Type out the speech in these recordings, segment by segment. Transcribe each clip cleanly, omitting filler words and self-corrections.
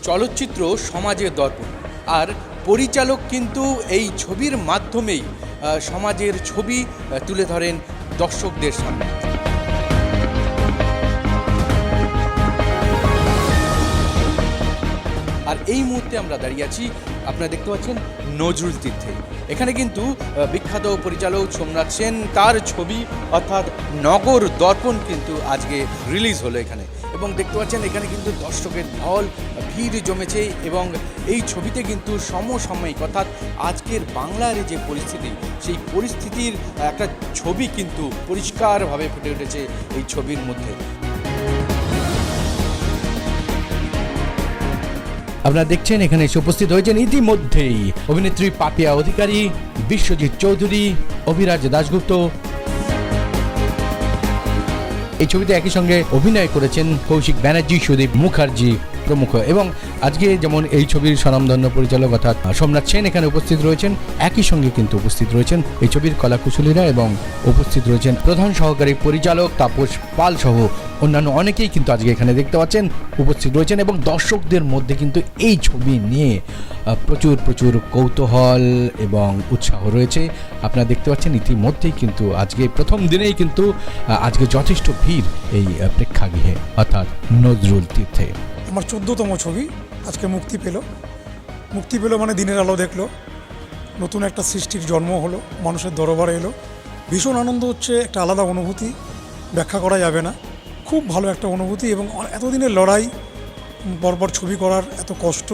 চলচ্চিত্র সমাজের দর্পণ, আর পরিচালক কিন্তু এই ছবির মাধ্যমেই সমাজের ছবি তুলে ধরেন দর্শকদের সামনে। আর এই মুহূর্তে আমরা দাঁড়িয়ে আছি, আপনারা দেখতে পাচ্ছেন নজরুল তীর্থে। এখানে কিন্তু বিখ্যাত পরিচালক সোমনাথ সেন তার ছবি অর্থাৎ নগর দর্পণ কিন্তু আজকে রিলিজ হলো এখানে, এবং দেখতে পাচ্ছেন এখানে কিন্তু দর্শকের ঢল ভিড় জমেছে, এবং এই ছবিতে কিন্তু সমসাময়িক অর্থাৎ আজকের বাংলার যে পরিস্থিতি, সেই পরিস্থিতির একটা ছবি কিন্তু পরিষ্কারভাবে ফুটে উঠেছে এই ছবির মধ্যে। আপনারা দেখছেন এখানে এসে উপস্থিত হয়েছেন ইতিমধ্যেই অভিনেত্রী পাপিয়া অধিকারী, বিশ্বজিৎ চৌধুরী, অভিরাজ দাশগুপ্ত। এই ছবিতে একই সঙ্গে অভিনয় করেছেন কৌশিক ব্যানার্জি, সুদীপ মুখার্জি প্রমুখ। এবং আজকে যেমন এই ছবির স্বনামধন্য পরিচালক অর্থাৎ সোমনাথ সেন এখানে উপস্থিত রয়েছেন, একই সঙ্গে কিন্তু উপস্থিত রয়েছেন এই ছবির কলাকুশলীরা, এবং উপস্থিত রয়েছেন প্রধান সহকারী পরিচালক তাপস পাল সহ অন্যান্য অনেকেই কিন্তু আজকে এখানে দেখতে পাচ্ছেন উপস্থিত রয়েছেন। এবং দর্শকদের মধ্যে কিন্তু এই ছবি নিয়ে প্রচুর কৌতূহল এবং উৎসাহ রয়েছে। আপনারা দেখতে পাচ্ছেন ইতিমধ্যেই কিন্তু আজকে প্রথম দিনেই কিন্তু আজকে যথেষ্ট ভিড় এই প্রেক্ষাগৃহে অর্থাৎ নজরুল তীর্থে। আমার 14তম ছবি আজকে মুক্তি পেল মানে দিনের আলো দেখলো, নতুন একটা সৃষ্টির জন্ম হলো, মানুষের দরবারে এলো। ভীষণ আনন্দ হচ্ছে, একটা আলাদা অনুভূতি, ব্যাখ্যা করা যাবে না। খুব ভালো একটা অনুভূতি, এবং এতদিনের লড়াই, পরপর ছবি করার এত কষ্ট,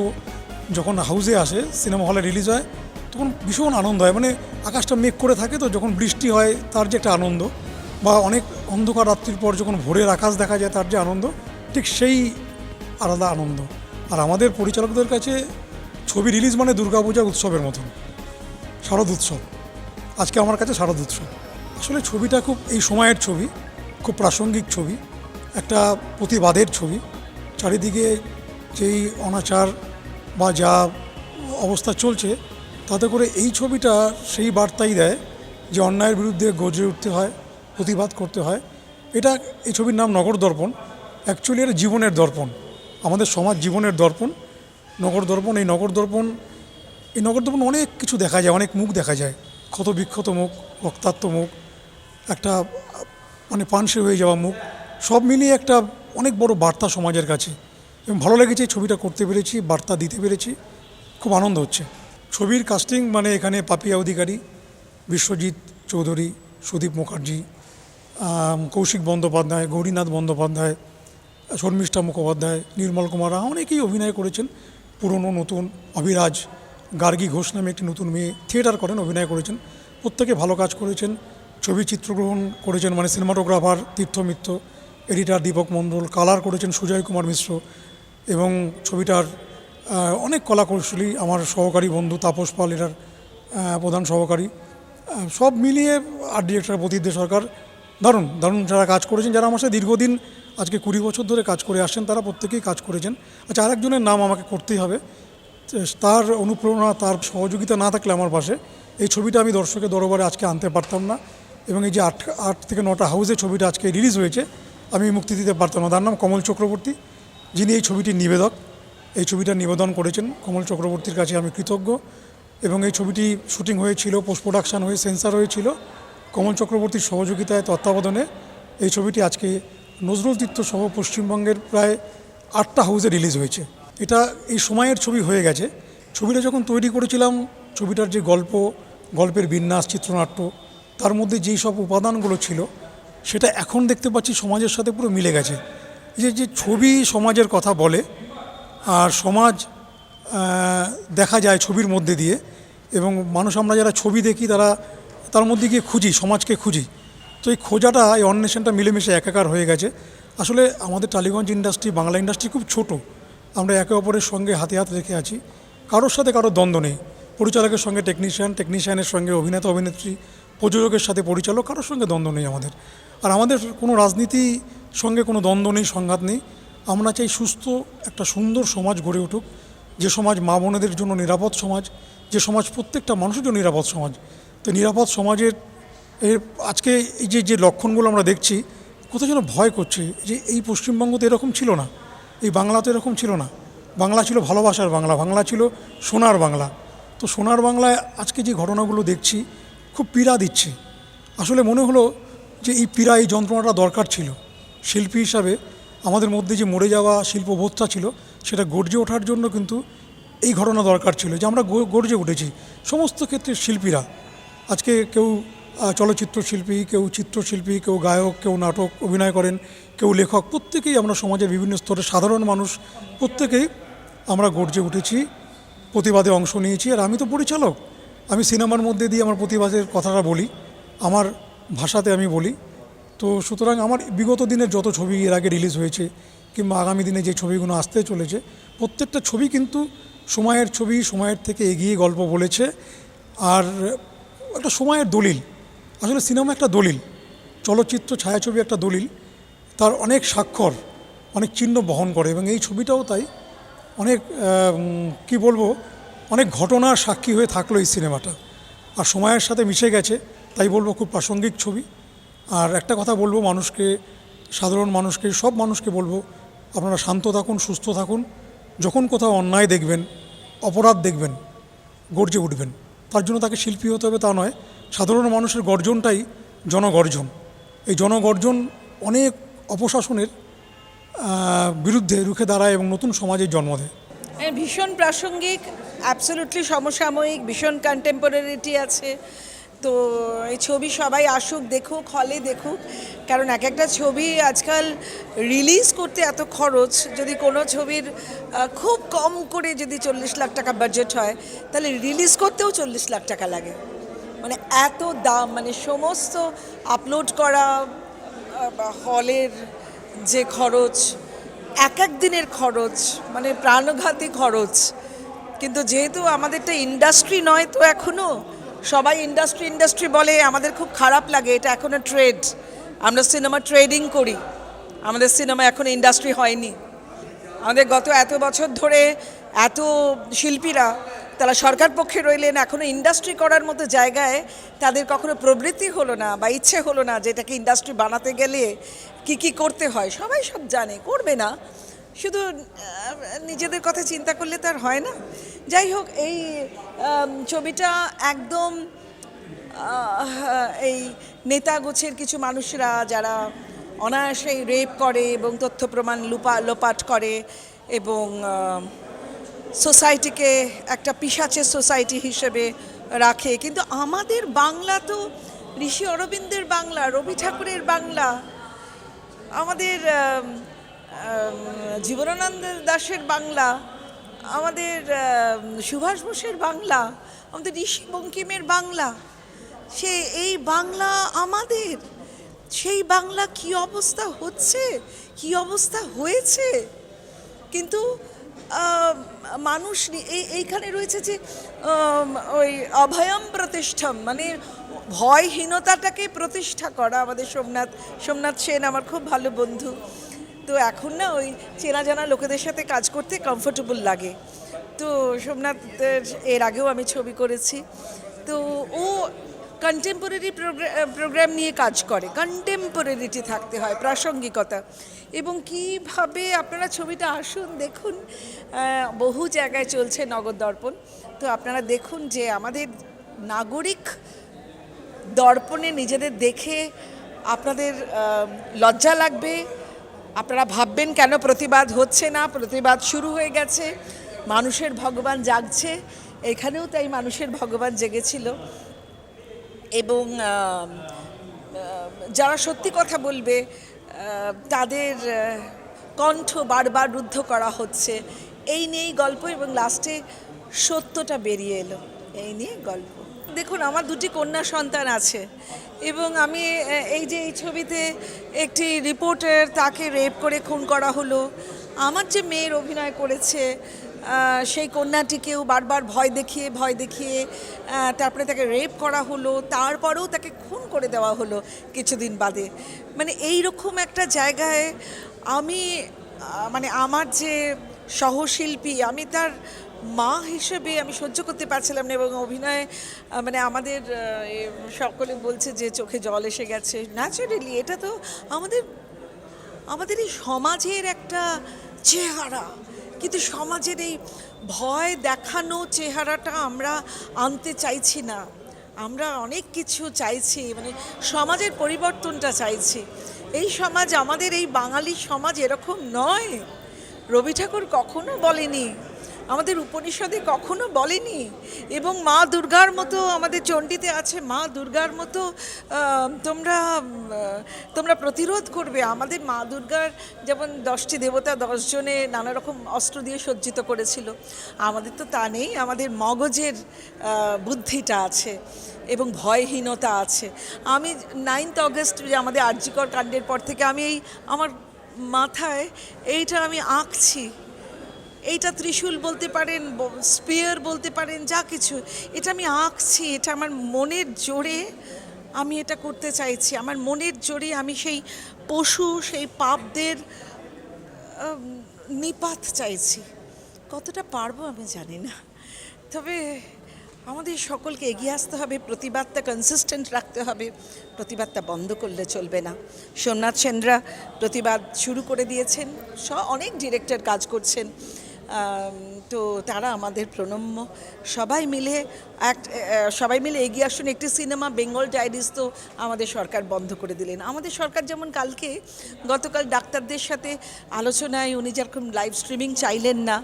যখন হাউসে আসে, সিনেমা হলে রিলিজ হয়, তখন ভীষণ আনন্দ হয়। মানে আকাশটা মেঘ করে থাকে, তো যখন বৃষ্টি হয় তার যে একটা আনন্দ, বা অনেক অন্ধকার রাত্রির পর যখন ভোরের আকাশ দেখা যায় তার যে আনন্দ, ঠিক সেই আলাদা আনন্দ। আর আমাদের পরিচালকদের কাছে ছবি রিলিজ মানে দুর্গাপূজা উৎসবের মতন, শারদ উৎসব। আজকে আমার কাছে শারদ উৎসব। আসলে ছবিটা খুব এই সময়ের ছবি, খুব প্রাসঙ্গিক ছবি, একটা প্রতিবাদের ছবি। চারিদিকে যেই অনাচার বা যা অবস্থা চলছে, তাতে করে এই ছবিটা সেই বার্তাই দেয় যে অন্যায়ের বিরুদ্ধে গর্জে উঠতে হয়, প্রতিবাদ করতে হয়। এই ছবির নাম নগর দর্পণ। অ্যাকচুয়ালি এটা জীবনের দর্পণ, আমাদের সমাজ জীবনের দর্পণ, নগর দর্পণ। এই নগর দর্পণ অনেক কিছু দেখা যায়, অনেক মুখ দেখা যায়, ক্ষত বিক্ষত মুখ, রক্তাক্ত মুখ, একটা মানে পানসে হয়ে যাওয়া মুখ, সব মিলিয়ে একটা অনেক বড় বার্তা সমাজের কাছে। এবং ভালো লেগেছে এই ছবিটা করতে পেরেছি, বার্তা দিতে পেরেছি, খুব আনন্দ হচ্ছে। ছবির কাস্টিং মানে এখানে পাপিয়া অধিকারী, বিশ্বজিৎ চৌধুরী, সুদীপ মুখার্জি, কৌশিক বন্দ্যোপাধ্যায়, গৌরীনাথ বন্দ্যোপাধ্যায়, শর্মিষ্ঠা মুখোপাধ্যায়, নির্মল কুমার, অনেকেই অভিনয় করেছেন, পুরনো নতুন। অভিরাজ গার্গী ঘোষ নামে একটি নতুন মেয়ে থিয়েটার করেন, অভিনয় করেছেন, প্রত্যেকে ভালো কাজ করেছেন। ছবি চিত্রগ্রহণ করেছেন মানে সিনেমাটোগ্রাফার তীর্থ মিত্র, এডিটার দীপক মণ্ডল, কালার করেছেন সুজয় কুমার মিশ্র, এবং ছবিটার অনেক কলাকৌশলী আমার সহকারী বন্ধু তাপস পাল, এটার প্রধান সহকারী, সব মিলিয়ে আর্ট ডিরেক্টর প্রতীদ্য সরকার, দারুণ যারা কাজ করেছেন, যারা আমার সাথে দীর্ঘদিন আজকে 20 বছর ধরে কাজ করে আসছেন, তারা প্রত্যেকেই কাজ করেছেন। আচ্ছা, আরেকজনের নাম আমাকে করতেই হবে, তার অনুপ্রেরণা, তার সহযোগিতা না থাকলে আমার পাশে এই ছবিটা আমি দর্শকের দরবারে আজকে আনতে পারতাম না। এবং এই যে 8 থেকে 9টা হাউসে ছবিটা আজকে রিলিজ হয়েছে, আমি মুক্তি দিতে পারতাম না। তার নাম কমল চক্রবর্তী, যিনি এই ছবিটির নিবেদক, এই ছবিটা নিবেদন করেছেন। কমল চক্রবর্তীর কাছে আমি কৃতজ্ঞ। এবং এই ছবিটি শুটিং হয়েছিল, পোস্ট প্রোডাকশান হয়ে সেন্সার হয়েছিল কমল চক্রবর্তীর সহযোগিতায়, তত্ত্বাবধানে। এই ছবিটি আজকে নজরুল তীর্থ সহ পশ্চিমবঙ্গের প্রায় 8টা হাউসে রিলিজ হয়েছে। এটা এই সময়ের ছবি হয়ে গেছে। ছবিটা যখন তৈরি করেছিলাম, ছবিটার যে গল্পের বিন্যাস, চিত্রনাট্য, তার মধ্যে যেই সব উপাদানগুলো ছিল, সেটা এখন দেখতে পাচ্ছি সমাজের সাথে পুরো মিলে গেছে। যে ছবি সমাজের কথা বলে, আর সমাজ দেখা যায় ছবির মধ্যে দিয়ে, এবং মানুষ আমরা যারা ছবি দেখি তার মধ্যে গিয়ে খুঁজি, সমাজকে খুঁজি। তো এই খোঁজাটা, এই অন্বেষণটা মিলেমিশে একাকার হয়ে গেছে। আসলে আমাদের টালিগঞ্জ ইন্ডাস্ট্রি, বাংলা ইন্ডাস্ট্রি খুব ছোট, আমরা একে অপরের সঙ্গে হাতে হাত রেখে আছি, কারোর সাথে কারোর দ্বন্দ্ব নেই। পরিচালকের সঙ্গে টেকনিশিয়ানের সঙ্গে অভিনেতা অভিনেত্রী, প্রযোজকের সাথে পরিচালক, কারোর সঙ্গে দ্বন্দ্ব নেই আমাদের। আর আমাদের কোনো রাজনীতির সঙ্গে কোনো দ্বন্দ্ব নেই, সংঘাত নেই। আমরা চাই সুস্থ একটা সুন্দর সমাজ গড়ে উঠুক, যে সমাজ মা বোনেদের জন্য নিরাপদ সমাজ, যে সমাজ প্রত্যেকটা মানুষের জন্য নিরাপদ সমাজ। তো নিরাপদ সমাজের আজকে এই যে লক্ষণগুলো আমরা দেখছি, কোথাও যেন ভয় করছে যে এই পশ্চিমবঙ্গ তো এরকম ছিল না, এই বাংলা তো এরকম ছিল না। বাংলা ছিল ভালোবাসার বাংলা, বাংলা ছিল সোনার বাংলা। তো সোনার বাংলায় আজকে যে ঘটনাগুলো দেখছি খুব পীড়া দিচ্ছে। আসলে মনে হলো যে এই পীড়া, এই যন্ত্রণাটা দরকার ছিল। শিল্পী হিসাবে আমাদের মধ্যে যে মরে যাওয়া শিল্পবোধটা ছিল সেটা গর্জে ওঠার জন্য কিন্তু এই ঘটনা দরকার ছিল, যে আমরা গর্জে উঠেছি সমস্ত ক্ষেত্রে শিল্পীরা। আজকে কেউ চলচ্চিত্র শিল্পী, কেউ চিত্রশিল্পী, কেউ গায়ক, কেউ নাটক অভিনয় করেন, কেউ লেখক, প্রত্যেকেই আমরা সমাজের বিভিন্ন স্তরের সাধারণ মানুষ প্রত্যেকেই আমরা গর্জে উঠেছি, প্রতিবাদে অংশ নিয়েছি। আর আমি তো পরিচালক, আমি সিনেমার মধ্যে দিয়ে আমার প্রতিবাদের কথাটা বলি, আমার ভাষাতে আমি বলি। তো সুতরাং আমার বিগত দিনের যত ছবি এর আগে রিলিজ হয়েছে কিংবা আগামী দিনে যে ছবিগুলো আসতে চলেছে, প্রত্যেকটা ছবি কিন্তু সময়ের ছবি, সময়ের থেকে এগিয়ে গল্প বলেছে। আর একটা সময়ের দলিল, আসলে সিনেমা একটা দলিল, চলচ্চিত্র ছায়াছবি একটা দলিল, তার অনেক স্বাক্ষর, অনেক চিহ্ন বহন করে। এবং এই ছবিটাও তাই, অনেক কি বলবো, অনেক ঘটনার সাক্ষী হয়ে থাকলো এই সিনেমাটা। আর সময়ের সাথে মিশে গেছে, তাই বলবো খুব প্রাসঙ্গিক ছবি। আর একটা কথা বলবো মানুষকে, সাধারণ মানুষকে, সব মানুষকে বলবো, আপনারা শান্ত থাকুন, সুস্থ থাকুন। যখন কোথাও অন্যায় দেখবেন, অপরাধ দেখবেন, গর্জে উঠবেন। তার জন্য তাকে শিল্পী হতে হবে তা নয়, সাধারণ মানুষের গর্জনটাই জনগর্জন। এই জনগর্জন অনেক অপশাসনের বিরুদ্ধে রুখে দাঁড়ায় এবং নতুন সমাজের জন্ম দেয়। ভীষণ প্রাসঙ্গিক, অ্যাবসলিউটলি সমসাময়িক, ভীষণ কন্টেম্পোরারিটি আছে। তো এই ছবি সবাই আসুক, দেখুক, হলে দেখুক, কারণ এক একটা ছবি আজকাল রিলিজ করতে এত খরচ। যদি কোনো ছবির খুব কম করে যদি 40 লাখ টাকা বাজেট হয়, তাহলে রিলিজ করতেও 40 লাখ টাকা লাগে। মানে এত দাম, মানে সমস্ত আপলোড করা, হলের যে খরচ, এক এক দিনের খরচ, মানে প্রাণঘাতী খরচ। কিন্তু যেহেতু আমাদেরটা ইন্ডাস্ট্রি নয়, তো এখনও সবাই ইন্ডাস্ট্রি বলে, আমাদের খুব খারাপ লাগে, এটা এখনও ট্রেড। আমরা সিনেমা ট্রেডিং করি, আমাদের সিনেমা এখনও ইন্ডাস্ট্রি হয়নি। আমাদের গত এত বছর ধরে এত শিল্পীরা তারা সরকার পক্ষে রইলেন, এখনও ইন্ডাস্ট্রি করার মতো জায়গায় তাদের কখনো প্রবৃত্তি হলো না বা ইচ্ছে হলো না যে এটাকে ইন্ডাস্ট্রি বানাতে গেলে কি করতে হয়। সবাই সব জানে, করবে না, শুধু নিজেদের কথা চিন্তা করলে তার হয় না। যাই হোক, এই ছবিটা একদম এই নেতা গোছের কিছু মানুষরা যারা অনায়াসেই রেপ করে এবং তথ্য প্রমাণ লোপাট করে এবং সোসাইটিকে একটা পিশাচের সোসাইটি হিসেবে রাখে। কিন্তু আমাদের বাংলা তো ঋষি অরবিন্দের বাংলা, রবি ঠাকুরের বাংলা, আমাদের জীবনানন্দ দাশের বাংলা, আমাদের সুভাষ বোসের বাংলা, আমাদের ঋষি বঙ্কিমের বাংলা। এই বাংলা আমাদের, সেই বাংলা কি অবস্থা হচ্ছে, কি অবস্থা হয়েছে। কিন্তু মানুষ এইখানে রয়েছে যে ওই অভয়ম প্রতিষ্ঠাম, মানে ভয়হীনতাটাকে প্রতিষ্ঠা করা। আমাদের সোমনাথ সেন আমার খুব ভালো বন্ধু। তো এখন না ওই চেনা জানা লোকেদের সাথে কাজ করতে কমফোর্টেবল লাগে। তো সোমনাথের এর আগেও আমি ছবি করেছি। তো ও কন্টেম্পোরারি প্রোগ্রাম নিয়ে কাজ করে, কন্টেম্পোরারিটি থাকতে হয়, প্রাসঙ্গিকতা। এবং কীভাবে আপনারা ছবিটা আসুন দেখুন, বহু জায়গায় চলছে নগর দর্পণ। তো আপনারা দেখুন যে আমাদের নাগরিক দর্পণে নিজেদের দেখে আপনাদের লজ্জা লাগবে, আপনারা ভাববেন কেন প্রতিবাদ হচ্ছে না। প্রতিবাদ শুরু হয়ে গেছে, মানুষের ভগবান জাগছে। এখানেও তাই মানুষের ভগবান জেগেছিল। এবং যারা সত্যি কথা বলবে তাদের কণ্ঠ বারবার রুদ্ধ করা হচ্ছে। এই নিয়েই গল্প, এবং লাস্টে সত্যটা বেরিয়ে এলো, এই নিয়ে গল্প। দেখুন, আমার দুটি কন্যা সন্তান আছে এবং আমি এই যে এই ছবিতে একটি রিপোর্টার, তাকে রেপ করে খুন করা হলো। আমার যে মেয়ের অভিনয় করেছে সেই কন্যাটিকেও বারবার ভয় দেখিয়ে তারপরে তাকে রেপ করা হলো, তারপরেও তাকে খুন করে দেওয়া হলো কিছুদিন বাদে। মানে এই রকম একটা জায়গায় আমি, মানে আমার যে সহশিল্পী, আমি তার মা হিসেবে আমি সহ্য করতে পারছিলাম না। এবং অভিনয়ে মানে আমাদের সকলে বলছে যে চোখে জল এসে গেছে। ন্যাচারালি এটা তো আমাদের এই সমাজের একটা চেহারা, কিন্তু সমাজের এই ভয় দেখানো চেহারাটা আমরা আনতে চাইছি না। আমরা অনেক কিছু চাইছি, মানে সমাজের পরিবর্তনটা চাইছি। এই সমাজ, আমাদের এই বাঙালি সমাজ এরকম নয়। রবি ঠাকুর কখনো বলেনি, আমাদের উপনিষদে কখনো বলেনি, এবং মা দুর্গার মতো, আমাদের চণ্ডীতে আছে, মা দুর্গার মতো তোমরা প্রতিরোধ করবে। আমাদের মা দুর্গার যেমন 10টি দেবতা 10 জনে নানা রকম অস্ত্র দিয়ে সজ্জিত করেছিল, আমাদের তো তা নেই। আমাদের মগজের বুদ্ধিটা আছে এবং ভয়হীনতা আছে। আমি 9th অগস্ট যে আমাদের আরজিকর কাণ্ডের পর থেকে আমি আমার মাথায় এইটা আমি আঁকছি। এইটা ত্রিশূল বলতে পারেন, স্পিয়ার বলতে পারেন, যা কিছু, এটা আমি আঁকছি। এটা আমার মনের জোরে আমি এটা করতে চাইছি। আমার মনের জোরে আমি সেই পশু, সেই পাপদের নিপাত চাইছি। কতটা পারবো আমি জানি না, তবে আমাদের সকলকে এগিয়ে আসতে হবে, প্রতিবাদটা কনসিস্টেন্ট রাখতে হবে, প্রতিবাদটা বন্ধ করলে চলবে না। সোমনাথ সেনরা প্রতিবাদ শুরু করে দিয়েছেন, অনেক ডিরেক্টর কাজ করছেন, তো তারা আমাদের প্রণম্য। সবাই মিলে এগিয়ে আসুন। একটি সিনেমা বেঙ্গল ডায়েরিজ তো আমাদের সরকার বন্ধ করে দিলেন। আমাদের সরকার যেমন গতকাল ডাক্তারদের সাথে আলোচনায় উনি যেরকম লাইভ স্ট্রিমিং চাইলেন না,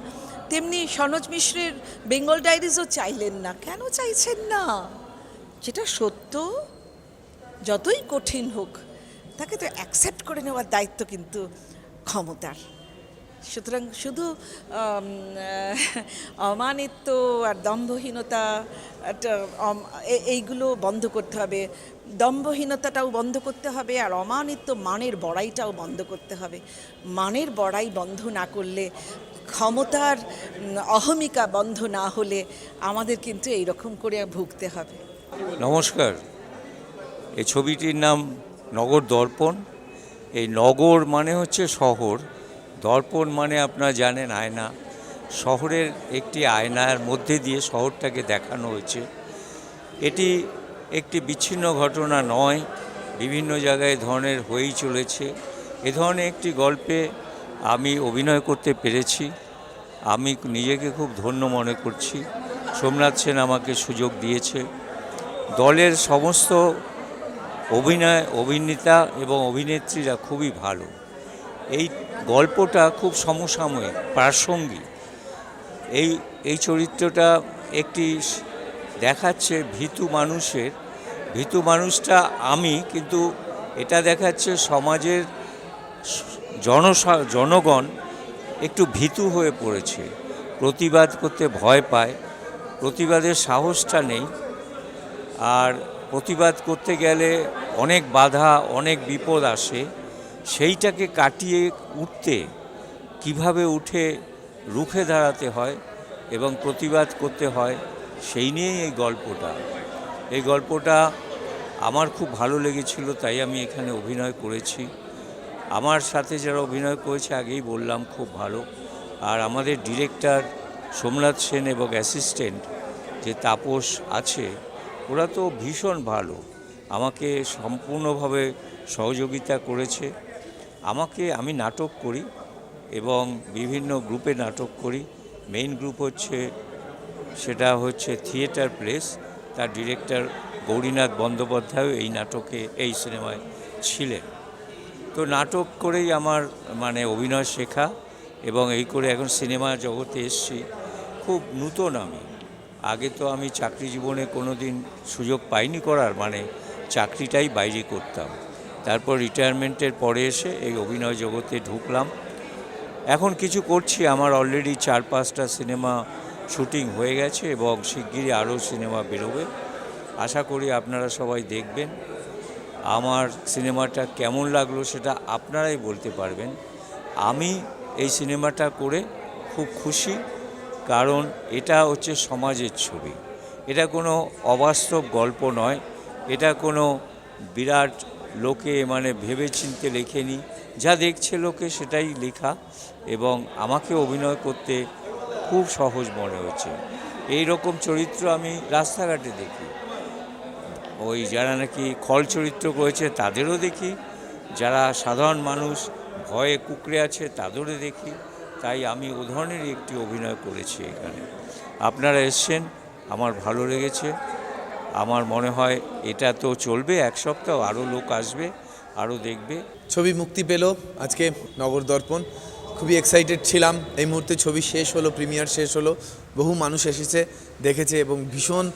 তেমনি সনোজ মিশ্রের বেঙ্গল ডায়েরিজও চাইলেন না। কেন চাইছেন না? যেটা সত্য, যতই কঠিন হোক, তাকে তো অ্যাকসেপ্ট করে নেওয়ার দায়িত্ব কিন্তু ক্ষমতার। সুতরাং শুধু অমানিত্ব আর দম্ভহীনতা এইগুলো বন্ধ করতে হবে, দম্ভহীনতাটাও বন্ধ করতে হবে, আর অমানিত্ব মানের বড়াইটাও বন্ধ করতে হবে। মানের বড়াই বন্ধ না করলে, ক্ষমতার অহমিকা বন্ধ না হলে আমাদের কিন্তু এইরকম করে ভুগতে হবে। নমস্কার। এই ছবিটির নাম নগর দর্পণ। এই নগর মানে হচ্ছে শহর, দর্পণ মানে আপনারা জানেন আয়না। শহরের একটি আয়নার মধ্যে দিয়ে শহরটাকে দেখানো হয়েছে। এটি একটি বিচ্ছিন্ন ঘটনা নয়, বিভিন্ন জায়গায় ধরনের হয়েই চলেছে। এ ধরনের একটি গল্পে আমি অভিনয় করতে পেরেছি, আমি নিজেকে খুব ধন্য মনে করছি। সোমনাথ সেন আমাকে সুযোগ দিয়েছে। দলের সমস্ত অভিনেতা এবং অভিনেত্রীরা খুবই ভালো। এই গল্পটা খুব সমসাময়িক, প্রাসঙ্গিক। এই চরিত্রটা একটি দেখাচ্ছে ভীতু মানুষটা আমি, কিন্তু এটা দেখাচ্ছে সমাজের জনগণ একটু ভীতু হয়ে পড়েছে, প্রতিবাদ করতে ভয় পায়, প্রতিবাদের সাহসটা নেই। আর প্রতিবাদ করতে গেলে অনেক বাধা, অনেক বিপদ আসে। সেইটাকে কাটিয়ে উঠতে কিভাবে উঠে রুখে দাঁড়াতে হয় এবং প্রতিবাদ করতে হয়, সেই নিয়েই এই গল্পটা আমার খুব ভালো লেগেছিল, তাই আমি এখানে অভিনয় করেছি। আমার সাথে যারা অভিনয় করেছে আগেই বললাম খুব ভালো। আর আমাদের ডিরেক্টর সোমনাথ সেন এবং অ্যাসিস্ট্যান্ট যে তাপস আছে, ওরা তো ভীষণ ভালো, আমাকে সম্পূর্ণভাবে সহযোগিতা করেছে। আমি নাটক করি এবং বিভিন্ন গ্রুপে নাটক করি। মেইন গ্রুপ সেটা হচ্ছে থিয়েটার প্লেস, তার ডিরেক্টর গৌরীনাথ বন্দ্যোপাধ্যায় এই সিনেমায় ছিলেন। তো নাটক করেই আমার অভিনয় শেখা, এবং এই করে এখন সিনেমা জগতে এসেছি। খুব নূতন আগে তো আমি চাকরি জীবনে কোনো দিন সুযোগ পাইনি করার, চাকরিটাই বাইরে করতাম। তারপর রিটায়ারমেন্টের পরে এসে এই অভিনয় জগতে ঢুকলাম। এখন কিছু করছি, আমার অলরেডি 4-5টা সিনেমা শুটিং হয়ে গেছে এবং শিগগিরই আরও সিনেমা বেরোবে। আশা করি আপনারা সবাই দেখবেন। আমার সিনেমাটা কেমন লাগলো সেটা আপনারাই বলতে পারবেন। আমি এই সিনেমাটা করে খুব খুশি, কারণ এটা হচ্ছে সমাজের ছবি। এটা কোনো অবাস্তব গল্প নয়, এটা কোনো বিরাট লোকে ভেবে চিনতে লেখেনি, যা দেখছে লোকে সেটাই লেখা, এবং আমাকে অভিনয় করতে খুব সহজ মনে হচ্ছে। এই রকম চরিত্র আমি রাস্তাঘাটে দেখি, যারা নাকি খল চরিত্র করেছে তাদেরও দেখি, যারা সাধারণ মানুষ ভয়ে কুঁকড়ে আছে তাদেরও দেখি। তাই আমি ও ধরনেরই একটি অভিনয় করেছি এখানে। আপনারা এসছেন, আমার ভালো লেগেছে। আমার মনে হয় এটা তো চলবে এক সপ্তাহ, আরও লোক আসবে, আরও দেখবে। ছবি মুক্তি পেল আজকে নগর দর্পণ, খুবই এক্সাইটেড ছিলাম। এই মুহূর্তে ছবি শেষ হলো, প্রিমিয়ার শেষ হলো, বহু মানুষ এসেছে, দেখেছে এবং ভীষণ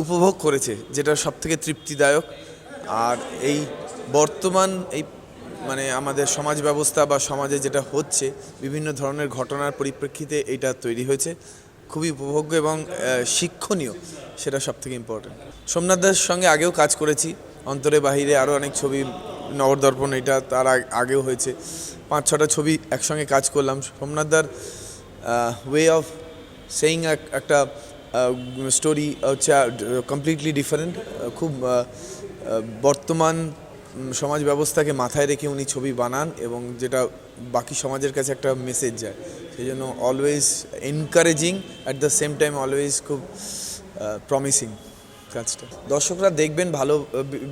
উপভোগ করেছে, যেটা সবথেকে তৃপ্তিদায়ক। আর এই বর্তমান এই মানে আমাদের সমাজ ব্যবস্থা বা সমাজে যেটা হচ্ছে বিভিন্ন ধরনের ঘটনার পরিপ্রেক্ষিতে এইটা তৈরি হয়েছে, খুবই উপভোগ্য এবং শিক্ষণীয়, সেটা সবথেকে ইম্পর্টেন্ট। সোমনাথ দার সঙ্গে আগেও কাজ করেছি, অন্তরে বাহিরে আরও অনেক ছবি, নগর দর্পণ এটা তার আগেও হয়েছে, 5-6টা ছবি একসঙ্গে কাজ করলাম। সোমনাথ দার ওয়ে অফ সেইং একটা স্টোরি হচ্ছে কমপ্লিটলি ডিফারেন্ট। খুব বর্তমান সমাজ ব্যবস্থাকে মাথায় রেখে উনি ছবি বানান এবং যেটা বাকি সমাজের কাছে একটা মেসেজ যায়, সেই জন্য always encouraging, at the same time always খুব প্রমিসিং কাজটা। দর্শকরা দেখবেন, ভালো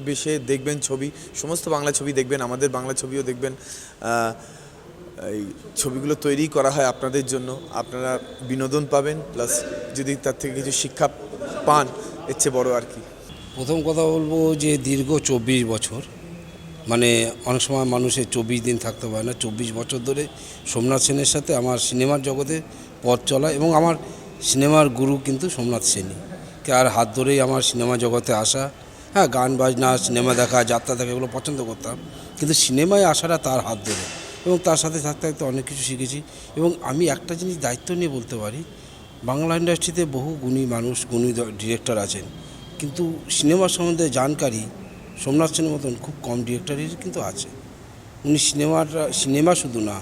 বেশে দেখবেন ছবি, সমস্ত বাংলা ছবি দেখবেন, আমাদের বাংলা ছবিও দেখবেন। এই ছবিগুলো তৈরি করা হয় আপনাদের জন্য, আপনারা বিনোদন পাবেন, প্লাস যদি তার থেকে কিছু শিক্ষা পান, এর চেয়ে বড় আর কি। প্রথম কথা বলবো যে দীর্ঘ 24 বছর, মানে অনেক সময় মানুষের 24 দিন থাকতে পারে না, 24 বছর ধরে সোমনাথ সেনের সাথে আমার সিনেমার জগতে পথ চলা, এবং আমার সিনেমার গুরু কিন্তু সোমনাথ সেনই, আর হাত ধরেই আমার সিনেমা জগতে আসা। হ্যাঁ, গান বাজনা, সিনেমা দেখা, যাত্রা দেখা এগুলো পছন্দ করতাম, কিন্তু সিনেমায় আসাটা তার হাত ধরে, এবং তার সাথে থাকতে থাকতে অনেক কিছু শিখেছি। এবং আমি একটা জিনিস দায়িত্ব নিয়ে বলতে পারি, বাংলা ইন্ডাস্ট্রিতে বহু গুণী মানুষ, গুণী ডিরেক্টর আছেন, কিন্তু সিনেমার সম্বন্ধে জানকারি সোমনাথ সেনের মতন খুব কম ডিরেক্টরের কিন্তু আছে। উনি সিনেমা শুধু না,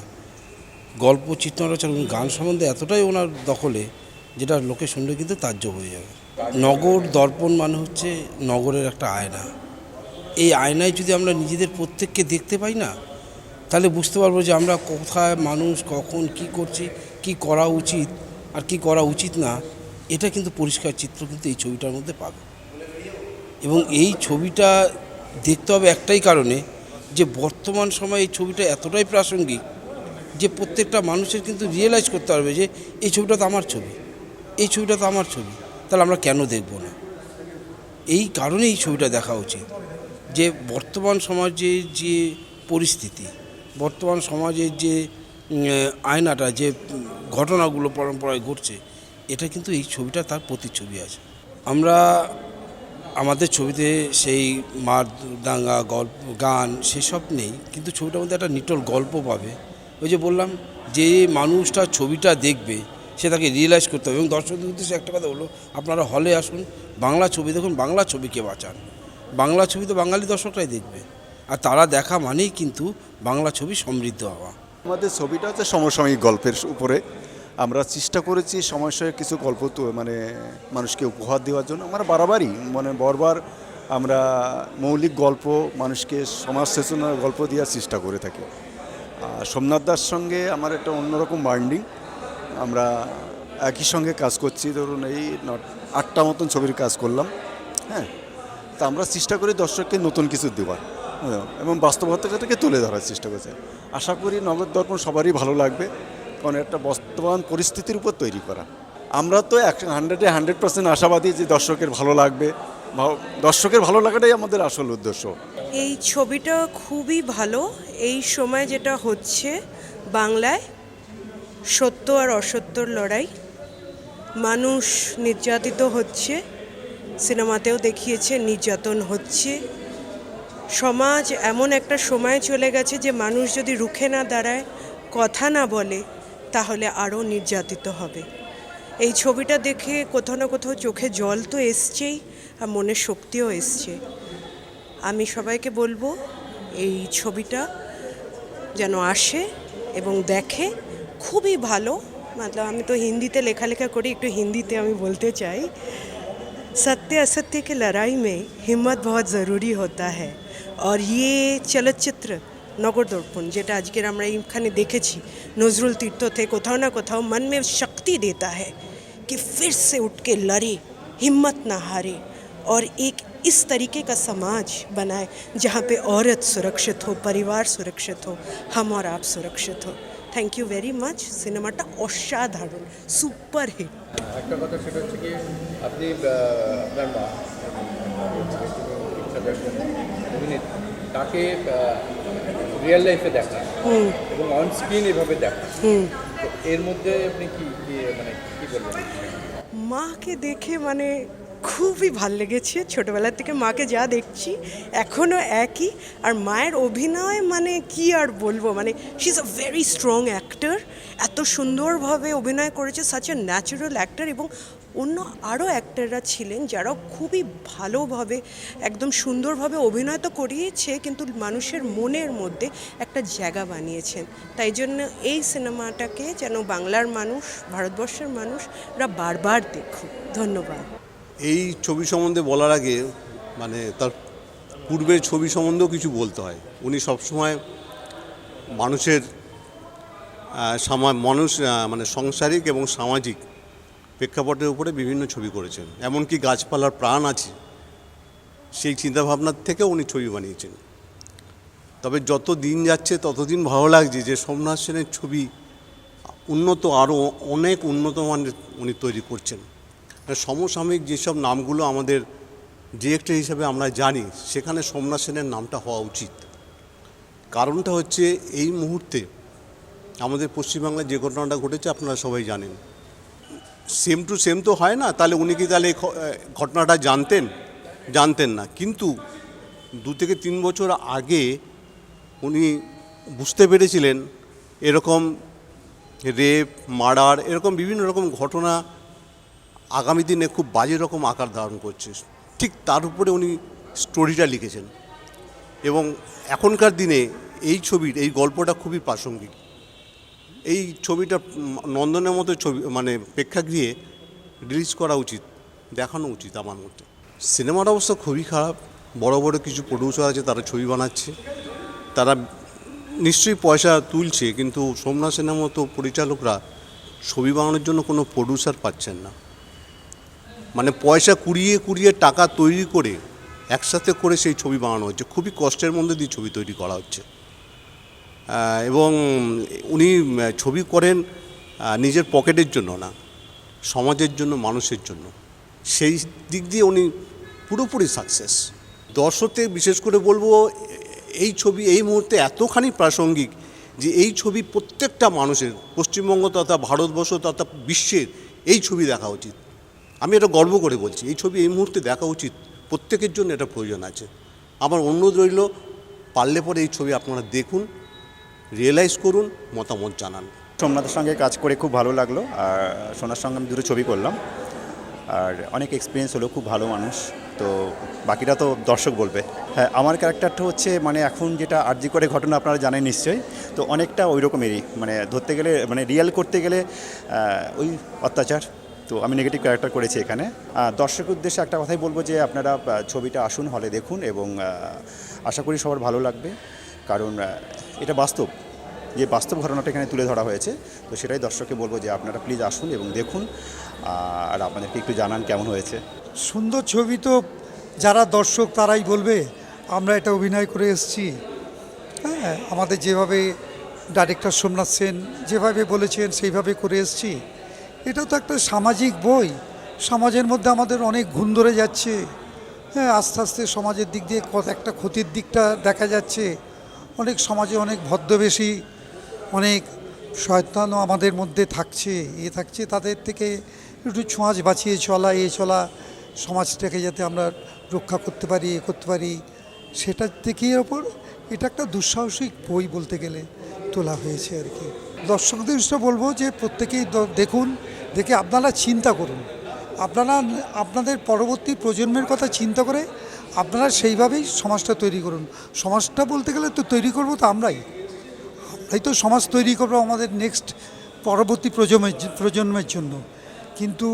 গল্প, চিত্রনাট্য, উনি গান সম্বন্ধে এতটাই ওনার দখলে, যেটা লোকে শুনলে কিন্তু তাজ্জব হয়ে যাবে। নগর দর্পণ মানে হচ্ছে নগরের একটা আয়না। এই আয়নায় যদি আমরা নিজেদের প্রত্যেককে দেখতে পাই না, তাহলে বুঝতে পারবো যে আমরা কোথায় মানুষ, কখন কি করছি, কি করা উচিত আর কি করা উচিত না, এটা কিন্তু পরিষ্কার চিত্র কিন্তু এই ছবিটার মধ্যে পাবে। এবং এই ছবিটা দেখতে হবে একটাই কারণে, যে বর্তমান সময়ে এই ছবিটা এতটাই প্রাসঙ্গিক যে প্রত্যেকটা মানুষের কিন্তু রিয়েলাইজ করতে পারবে যে এই ছবিটা তো আমার ছবি, এই ছবিটা তো আমার ছবি, তাহলে আমরা কেন দেখব না? এই কারণে এই ছবিটা দেখা উচিত, যে বর্তমান সমাজের যে পরিস্থিতি, বর্তমান সমাজের যে আয়নাটা, যে ঘটনাগুলো পরম্পরায় ঘটছে, এটা কিন্তু এই ছবিটা তার প্রতিচ্ছবি আছে। আমরা আমাদের ছবিতে সেই মার দাঙ্গা, গল্প, গান সেসব নেই, কিন্তু ছবিটার মধ্যে একটা নিটল গল্প পাবে। ওই যে বললাম, যে মানুষটা ছবিটা দেখবে সে তাকে রিয়েলাইজ করতে হবে। এবং দর্শকদের উদ্দেশ্যে একটা কথা হলো, আপনারা হলে আসুন, বাংলা ছবি দেখুন, বাংলা ছবিকে বাঁচান। বাংলা ছবি তো বাঙালি দর্শকরাই দেখবে, আর তারা দেখা মানেই কিন্তু বাংলা ছবি সমৃদ্ধ হওয়া। আমাদের ছবিটা হচ্ছে সমসাময়িক গল্পের উপরে। আমরা চেষ্টা করেছি সমসাময়িক কিছু গল্প তো মানে মানুষকে উপহার দেওয়ার জন্য। আমরা বারবারই বারবার আমরা মৌলিক গল্প, মানুষকে সমাজ চেতনার গল্প দেওয়ার চেষ্টা করে থাকি। সোমনাথ দার সঙ্গে আমার একটা অন্যরকম বন্ডিং, আমরা একই সঙ্গে কাজ করছি, ধরুন এই 8টা মতন ছবির কাজ করলাম। হ্যাঁ, তা আমরা চেষ্টা করি দর্শককে নতুন কিছু দেওয়ার এবং বাস্তবতাটাকে তুলে ধরার চেষ্টা করছে। আশা করি নগর দর্পণ সবারই ভালো লাগবে, কারণ একটা বর্তমান পরিস্থিতির উপর তৈরি করা। আমরা তো 100% আশাবাদী যে দর্শকের ভালো লাগবে, দর্শকের ভালো লাগাটাই আমাদের আসল উদ্দেশ্য। এই ছবিটা খুবই ভালো। এই সময় যেটা হচ্ছে বাংলায়, সত্য আর অসত্যর লড়াই, মানুষ নির্যাতিত হচ্ছে, সিনেমাতেও দেখিয়েছে নির্যাতন হচ্ছে। সমাজ এমন একটা সময় চলে গেছে যে মানুষ যদি রুখে না দাঁড়ায়, কথা না বলে, তাহলে আরও নির্যাতিত হবে। এই ছবিটা দেখে কোথাও না কোথাও চোখে জল তো এসছেই, আর মনে শক্তিও এসছে। আমি সবাইকে বলবো এই ছবিটা যেন আসে এবং দেখে। খুবই ভালো, मतलब আমি তো হিন্দিতে লেখালেখা করি, একটু হিন্দিতে আমি বলতে চাই, सत्य असत्य की लड़ाई में हिम्मत बहुत ज़रूरी होता है। और ये चलचित्र नगर दर्पण যেটা আজকের আমরা এখানে দেখেছি নজরুল तीर्थ थे, কোথাও না কোথাও मन में शक्ति देता है कि फिर से उठ के लड़े, हिम्मत ना हारे, और एक इस तरीके का समाज बनाए जहाँ पे औरत सुरक्षित हो, परिवार सुरक्षित हो, हम और आप सुरक्षित हो। Thank you very much. সিনেমাটা অসাধারণ, সুপার হিট। একটা কথা সেটা হচ্ছে কি আপনি আপনার মা অভিনেত্রী তাকে রিয়েল লাইফে দেখা এবং অন স্ক্রিন এভাবে দেখা, তো এর মধ্যে আপনি কি মানে কি বলবেন? মাকে দেখে মানে খুবই ভাল লেগেছে। ছোটোবেলা থেকে মাকে যা দেখছি এখনও একই। আর মায়ের অভিনয় মানে কি আর বলবো, মানে she is a very strong actor. এত সুন্দরভাবে অভিনয় করেছে, সাচ এ ন্যাচারাল অ্যাক্টর। এবং অন্য আরও অ্যাক্টররা ছিলেন যারা খুবই ভালোভাবে একদম সুন্দরভাবে অভিনয় তো করিয়েছে, কিন্তু মানুষের মনের মধ্যে একটা জায়গা বানিয়েছেন। তাই জন্য এই সিনেমাটাকে যেন বাংলার মানুষ, ভারতবর্ষের মানুষরা বারবার দেখুক। ধন্যবাদ। এই ছবি সম্বন্ধে বলার আগে মানে তার পূর্বের ছবি সম্বন্ধেও কিছু বলতে হয়। উনি সবসময় মানুষের মানুষ মানে সাংসারিক এবং সামাজিক প্রেক্ষাপটের উপরে বিভিন্ন ছবি করেছেন। এমনকি গাছপালার প্রাণ আছে সেই চিন্তাভাবনার থেকেও উনি ছবি বানিয়েছেন। তবে যত দিন যাচ্ছে ততদিন ভালো লাগছে যে সোমনাথ সেনের ছবি উন্নত, আরও অনেক উন্নত মানের উনি তৈরি করছেন। সমসাময়িক যেসব নামগুলো আমাদের ডিরেক্টর হিসেবে আমরা জানি, সেখানে সোমনাথ সেনের নামটা হওয়া উচিত। কারণটা হচ্ছে এই মুহূর্তে আমাদের পশ্চিমবাংলায় যে ঘটনাটা ঘটেছে আপনারা সবাই জানেন। সেম টু সেম তো হয় না, তাহলে উনি কি তাহলে ঘটনাটা জানতেন না। কিন্তু 2 থেকে 3 বছর আগে উনি বুঝতে পেরেছিলেন এরকম রেপ, মার্ডার, এরকম বিভিন্ন রকম ঘটনা আগামী দিনে খুব বাজে রকম আকার ধারণ করছে। ঠিক তার উপরে উনি স্টোরিটা লিখেছেন এবং এখনকার দিনে এই ছবির এই গল্পটা খুবই প্রাসঙ্গিক। এই ছবিটা নন্দনের মতো ছবি মানে প্রেক্ষাগৃহে রিলিজ করা উচিত, দেখানো উচিত আমার মতে। সিনেমার অবস্থা খুবই খারাপ। বড় বড় কিছু প্রডিউসার আছে, তারা ছবি বানাচ্ছে, তারা নিশ্চয়ই পয়সা তুলছে, কিন্তু সোমনাথ সেনের মতো পরিচালকরা ছবি বানানোর জন্য কোনো প্রডিউসার পাচ্ছেন না। মানে পয়সা কুড়িয়ে টাকা তৈরি করে একসাথে করে সেই ছবি বানানো হচ্ছে। খুবই কষ্টের মধ্যে দিয়ে ছবি তৈরি করা হচ্ছে। এবং উনি ছবি করেন নিজের পকেটের জন্য না, সমাজের জন্য, মানুষের জন্য। সেই দিক দিয়ে উনি পুরোপুরি সাকসেস। দর্শকদের বিশেষ করে বলবো, এই ছবি এই মুহূর্তে এতখানি প্রাসঙ্গিক যে এই ছবি প্রত্যেকটা মানুষের, পশ্চিমবঙ্গ তথা ভারতবর্ষ তথা বিশ্বের এই ছবি দেখা উচিত। আমি এটা গর্ব করে বলছি, এই ছবি এই মুহূর্তে দেখা উচিত, প্রত্যেকের জন্য এটা প্রয়োজন আছে। আমার অনুরোধ রইল, পারলে পরে এই ছবি আপনারা দেখুন, রিয়েলাইজ করুন, মতামত জানান। সোমনাথের সঙ্গে কাজ করে খুব ভালো লাগলো। আর সোনার সঙ্গে আমি 2টো ছবি করলাম, আর অনেক এক্সপিরিয়েন্স হলো। খুব ভালো মানুষ। তো বাকিটা তো দর্শক বলবে। হ্যাঁ, আমার ক্যারেক্টারটা হচ্ছে মানে এখন যেটা আরজি করে ঘটনা আপনারা জানেন নিশ্চয়ই, তো অনেকটা ওই রকমেরই, মানে ধরতে গেলে মানে রিয়েল করতে গেলে ওই অত্যাচার। তো আমি নেগেটিভ ক্যারেক্টার করেছি এখানে। দর্শকের উদ্দেশ্যে একটা কথাই বলবো যে আপনারা ছবিটা আসুন, হলে দেখুন, এবং আশা করি সবার ভালো লাগবে। কারণ এটা বাস্তব, যে বাস্তব ঘটনাটা এখানে তুলে ধরা হয়েছে। তো সেটাই দর্শককে বলবো যে আপনারা প্লিজ আসুন এবং দেখুন, আর আপনাদেরকে একটু জানান কেমন হয়েছে। সুন্দর ছবি তো যারা দর্শক তারাই বলবে। আমরা এটা অভিনয় করে এসেছি। হ্যাঁ, আমাদের যেভাবে ডাইরেক্টর সোমনাথ সেন যেভাবে বলেছেন সেইভাবে করে এসেছি। এটা তো একটা সামাজিক বই। সমাজের মধ্যে আমাদের অনেক ঘুণ ধরে যাচ্ছে। হ্যাঁ, আস্তে আস্তে সমাজের দিক দিয়ে একটা ক্ষতির দিকটা দেখা যাচ্ছে। অনেক সমাজে অনেক ভদ্রবেশী, অনেক শয়তানও আমাদের মধ্যে থাকছে। তাদের থেকে একটু ছোঁয়াচ বাঁচিয়ে চলা সমাজটাকে যাতে আমরা রক্ষা করতে পারি, সেটার দিকের ওপর এটা একটা দুঃসাহসিক বই বলতে গেলে তোলা হয়েছে আর কি। দর্শকদের বলবো যে প্রত্যেকেই দেখুন, দেখে আপনারা চিন্তা করুন, আপনাদের পরবর্তী প্রজন্মের কথা চিন্তা করে আপনারা সেইভাবেই সমাজটা তৈরি করুন। সমাজটা বলতে গেলে তো তৈরি করবো তো আমরাই তো সমাজ তৈরি করবো আমাদের নেক্সট পরবর্তী প্রজন্মের জন্য। কিন্তু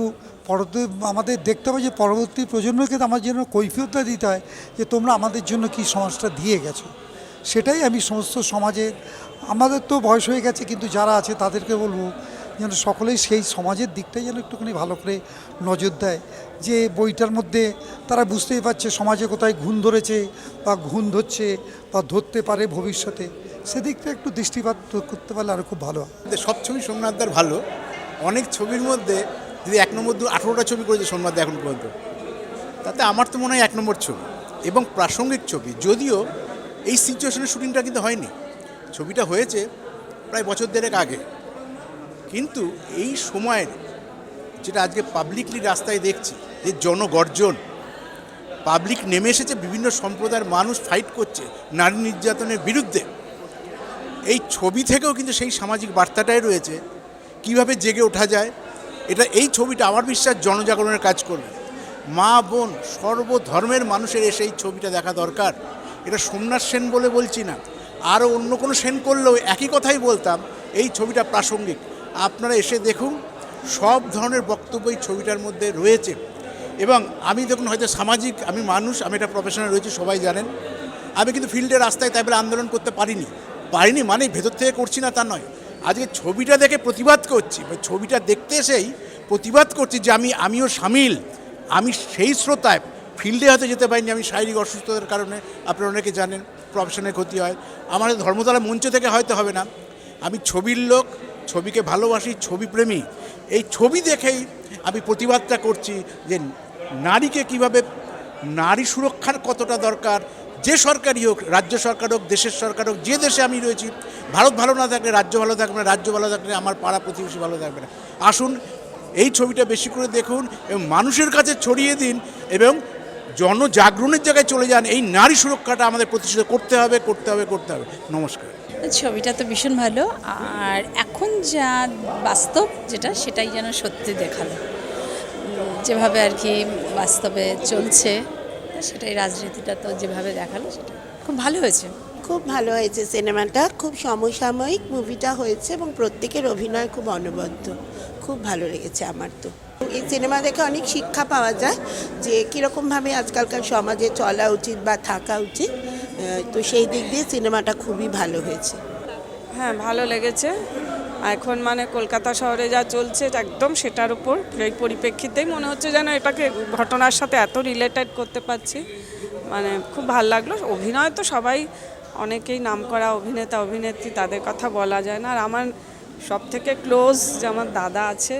আমাদের দেখতে হবে যে পরবর্তী প্রজন্মকে আমার জন্য কৈফিয়তটা দিতে হয় যে তোমরা আমাদের জন্য কি সমাজটা দিয়ে গেছো। সেটাই আমি সমস্ত সমাজের, আমাদের তো বয়স হয়ে গেছে, কিন্তু যারা আছে তাদেরকে বলবো যেন সকলেই সেই সমাজের দিকটাই যেন একটুখানি ভালো করে নজর দেয়। যে বইটার মধ্যে তারা বুঝতেই পারছে সমাজে কোথায় ঘুণ ধরেছে বা ঘুণ ধরছে বা ধরতে পারে ভবিষ্যতে, সেদিকটা একটু দৃষ্টিপাত করতে পারলে আরও খুব ভালো হয়। সব ছবি সোমনাথদার ভালো, অনেক ছবির মধ্যে যদি 1 নম্বর 18টা ছবি করেছে সোমনাথ এখন পর্যন্ত, তাতে আমার তো মনে হয় 1 নম্বর ছবি এবং প্রাসঙ্গিক ছবি। যদিও এই সিচুয়েশনের শুটিংটা কিন্তু হয়নি, ছবিটা হয়েছে প্রায় বছর দেড়েক আগে, কিন্তু এই সময়ের যেটা আজকে পাবলিকলি রাস্তায় দেখছি যে জনগর্জন, পাবলিক নেমে এসেছে, বিভিন্ন সম্প্রদায়ের মানুষ ফাইট করছে নারী নির্যাতনের বিরুদ্ধে, এই ছবি থেকেও কিন্তু সেই সামাজিক বার্তাটাই রয়েছে কিভাবে জেগে ওঠা যায়। এই ছবিটা আমার বিশ্বাস জনজাগরণের কাজ করবে। মা বোন সর্বধর্মের মানুষের এসে এই ছবিটা দেখা দরকার। এটা সোমনাথ সেন বলে বলছি না, আরও অন্য কোনো সেন করলেও একই কথাই বলতাম, এই ছবিটা প্রাসঙ্গিক। আপনারা এসে দেখুন, সব ধরনের বক্তব্য এই ছবিটার মধ্যে রয়েছে। এবং আমি দেখুন হয়তো সামাজিক, আমি মানুষ, আমি একটা প্রফেশনাল রয়েছি, সবাই জানেন। আমি কিন্তু ফিল্ডে রাস্তায় তাই বলে আন্দোলন করতে পারিনি মানে ভেতর থেকে করছি না তা নয়। আজকে ছবিটা দেখে প্রতিবাদ করছি, ছবিটা দেখতে এসেই প্রতিবাদ করছি যে আমিও সামিল। আমি সেই শ্রোতায় ফিল্ডে হয়তো যেতে পারিনি, আমি শারীরিক অসুস্থতার কারণে, আপনারা অনেকে জানেন প্রফেশনের ক্ষতি হয়, আমাদের ধর্মতলা মঞ্চ থেকে হয়তো হবে না। আমি ছবির লোক, ছবিকে ভালোবাসি, ছবিপ্রেমী। এই ছবি দেখেই আমি প্রতিবাদটা করছি যে নারীকে কিভাবে, নারী সুরক্ষার কতটা দরকার। যে সরকারই হোক, রাজ্য সরকার হোক, দেশের সরকার হোক, যে দেশে আমি রয়েছি, ভারত ভালো না থাকলে রাজ্য ভালো থাকবে না, রাজ্য ভালো থাকলে আমার পাড়া প্রতিবেশী ভালো থাকবে না। আসুন এই ছবিটা বেশি করে দেখুন এবং মানুষের কাছে ছড়িয়ে দিন এবং জনজাগরণের জায়গায় চলে যান। এই নারী সুরক্ষাটা আমাদের প্রতিষ্ঠিত করতে হবে। নমস্কার। ছবিটা তো ভীষণ ভালো, আর এখন যা বাস্তব যেটা, সেটাই যেন সত্যি দেখালো, যেভাবে আর কি বাস্তবে চলছে সেটাই, রাজনীতিটা তো যেভাবে দেখালো সেটা খুব ভালো হয়েছে। খুব ভালো হয়েছে সিনেমাটা, খুব সমসাময়িক মুভিটা হয়েছে এবং প্রত্যেকের অভিনয় খুব অনবদ্য, খুব ভালো লেগেছে আমার। তো এই সিনেমা দেখে অনেক শিক্ষা পাওয়া যায় যে কীরকমভাবে আজকালকার সমাজে চলা উচিত বা থাকা উচিত। তো সেই দিক দিয়ে সিনেমাটা খুবই ভালো হয়েছে। হ্যাঁ, ভালো লেগেছে। এখন মানে কলকাতা শহরে যা চলছে একদম সেটার উপর, এই পরিপ্রেক্ষিতেই মনে হচ্ছে যেন এটাকে ঘটনার সাথে এত রিলেটেড করতে পারছি, মানে খুব ভালো লাগলো। অভিনয় তো সবাই, অনেকেই নামকরা অভিনেতা অভিনেত্রী, তাদের কথা বলা যায় না। আর আমার সব থেকে ক্লোজ যে আমার দাদা আছে,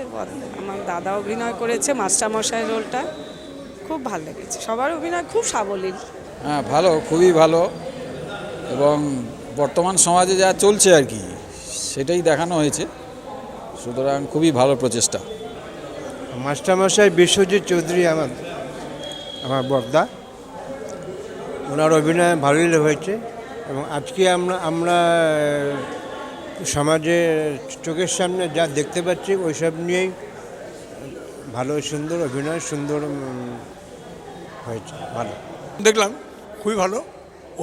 আমার দাদা অভিনয় করেছে মাস্টারমশাই রোলটা, খুব ভালো লেগেছে। সবার অভিনয় খুব সাবলীল। হ্যাঁ, ভালো, খুবই ভালো। এবং বর্তমান সমাজে যা চলছে আর কি, সেটাই দেখানো হয়েছে, সুতরাং খুবই ভালো প্রচেষ্টা। মাস্টারমশাই বিশ্বজিৎ চৌধুরী আমার বড়দা, ওনার অভিনয় ভালোই হয়েছে। এবং আজকে আমরা সমাজে চোখের সামনে যা দেখতে পাচ্ছি ওইসব নিয়েই ভালো, সুন্দর অভিনয়, সুন্দর হয়েছে, ভালো দেখলাম, খুবই ভালো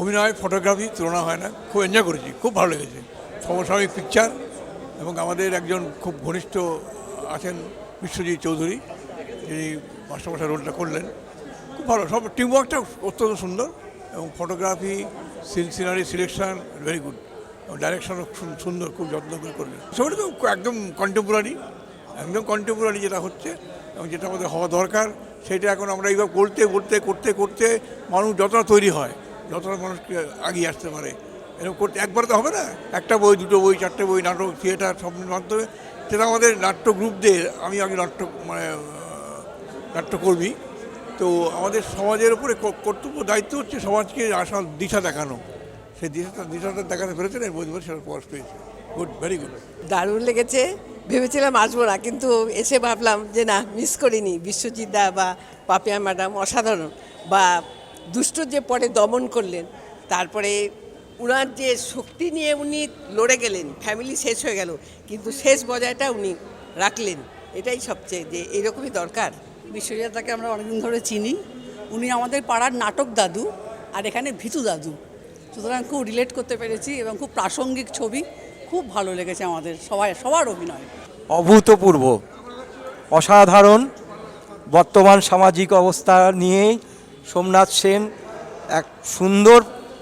অভিনয়, ফটোগ্রাফি তুলনা হয় না, খুব এনজয় করেছি, খুব ভালো লেগেছে। সমসাময়িক পিকচার এবং আমাদের একজন খুব ঘনিষ্ঠ আছেন বিশ্বজিৎ চৌধুরী, যিনি মাস্টারমশাই রোলটা করলেন, খুব ভালো। সব টিমওয়ার্কটা অত্যন্ত সুন্দর এবং photography, scenery selection very good, এবং ডাইরেকশনও সুন্দর, খুব যত্ন করে করলেন। ছবিটা তো একদম কন্টেম্পোরারি যেটা হচ্ছে এবং যেটা আমাদের হওয়া দরকার, সেটা এখন আমরা এইভাবে করতে মানুষ যতটা তৈরি হয়, যতটা মানুষকে এগিয়ে আসতে পারে, এরকম করতে একবারে তো হবে না। একটা বই, দুটো বই, চারটে বই, নাটক, থিয়েটার, সব মাধ্যমে সেটা আমাদের নাট্য গ্রুপদের, আমি আগে নাট্যকর্মী, তো আমাদের সমাজের উপরে কর্তব্য দায়িত্ব হচ্ছে সমাজকে আসল দিশা দেখানো। সেই দিশাটা দেখাতে পেরেছে না, বই সেটা প্রকাশ পেয়েছে। Good, very good. দারুণ লেগেছে, ভেবেছিলাম আসবো না, কিন্তু এসে ভাবলাম যে না, মিস করিনি। বিশ্বজিৎ দা বা পাপিয়া ম্যাডাম অসাধারণ, বা দুষ্ট যে পরে দমন করলেন, তারপরে উনার যে শক্তি নিয়ে উনি লড়ে গেলেন, ফ্যামিলি শেষ হয়ে গেল, কিন্তু শেষ বজায়টা উনি রাখলেন, এটাই সবচেয়ে যে এরকমই দরকার। বিশ্বজিৎ দাকে আমরা অনেকদিন ধরে চিনি, উনি আমাদের পাড়ার নাটক দাদু, আর এখানে ভীতু দাদু, সুতরাং খুব রিলেট করতে পেরেছি এবং খুব প্রাসঙ্গিক ছবি, খুব ভালো লেগেছে আমাদের সবার অভিনয়। অভূতপূর্ব, অসাধারণ। বর্তমান সামাজিক অবস্থা নিয়েই সোমনাথ সেন এক সুন্দর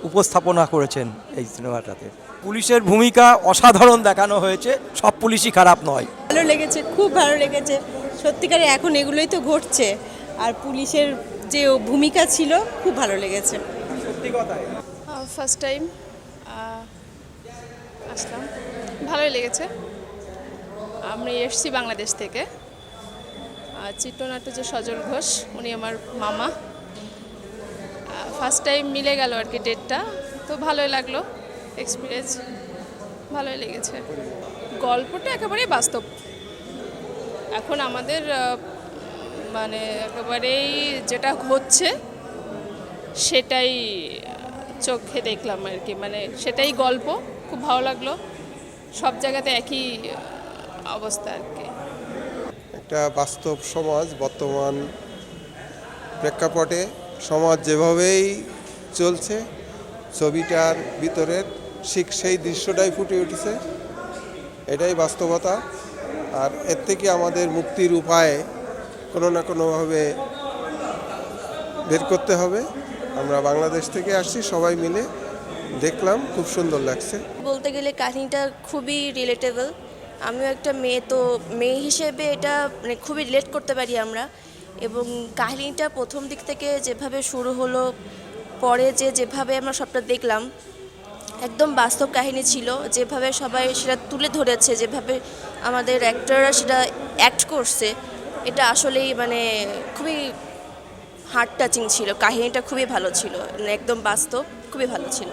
উপস্থাপনা করেছেন এই সিনেমাটাতে। পুলিশের ভূমিকা অসাধারণ দেখানো হয়েছে, সব পুলিশই খারাপ নয়। ভালো লেগেছে, খুব ভালো লেগেছে। সত্যিকারে এখন এগুলোই তো ঘটছে, আর পুলিশের যে ভূমিকা ছিল খুব ভালো লেগেছে। ফার্স্ট টাইম আসলাম, ভালোই লেগেছে। আমি এসেছি বাংলাদেশ থেকে। চিত্রনাট্য যে সজল ঘোষ, উনি আমার মামা। ফার্স্ট টাইম মিলে গেল আর কি ডেটটা, তো ভালোই লাগলো, এক্সপিরিয়েন্স ভালোই লেগেছে। গল্পটা একেবারেই বাস্তব। এখন আমাদের মানে একেবারেই যেটা হচ্ছে সেটাই চোখে দেখলাম আর কি, মানে সেটাই গল্প, খুব ভালো লাগলো। সব জায়গাতে একই অবস্থা আর কি। একটা বাস্তব সমাজ, বর্তমান প্রেক্ষাপটে সমাজ যেভাবেই চলছে, ছবিটার ভিতরের ঠিক সেই দৃশ্যটাই ফুটে উঠেছে। এটাই বাস্তবতা। আর এর থেকে আমাদের মুক্তির উপায় কোনো না কোনোভাবে বের করতে হবে। আমরা বাংলাদেশ থেকে আসছি, সবাই মিলে দেখলাম, খুব সুন্দর লাগছে। বলতে গেলে কাহিনীটা খুবই রিলেটেবল। আমিও একটা মেয়ে, তো মেয়ে হিসেবে এটা মানে খুবই রিলেট করতে পারি আমরা। এবং কাহিনীটা প্রথম দিক থেকে যেভাবে শুরু হলো, পরে যেভাবে আমরা সবটা দেখলাম, একদম বাস্তব কাহিনী ছিল। যেভাবে সবাই সেটা তুলে ধরেছে, যেভাবে আমাদের অ্যাক্টররা সেটা অ্যাক্ট করছে, এটা আসলেই মানে খুবই হার্ট টাচিং ছিল। কাহিনীটা খুবই ভালো ছিল, একদম বাস্তব, খুবই ভালো ছিল।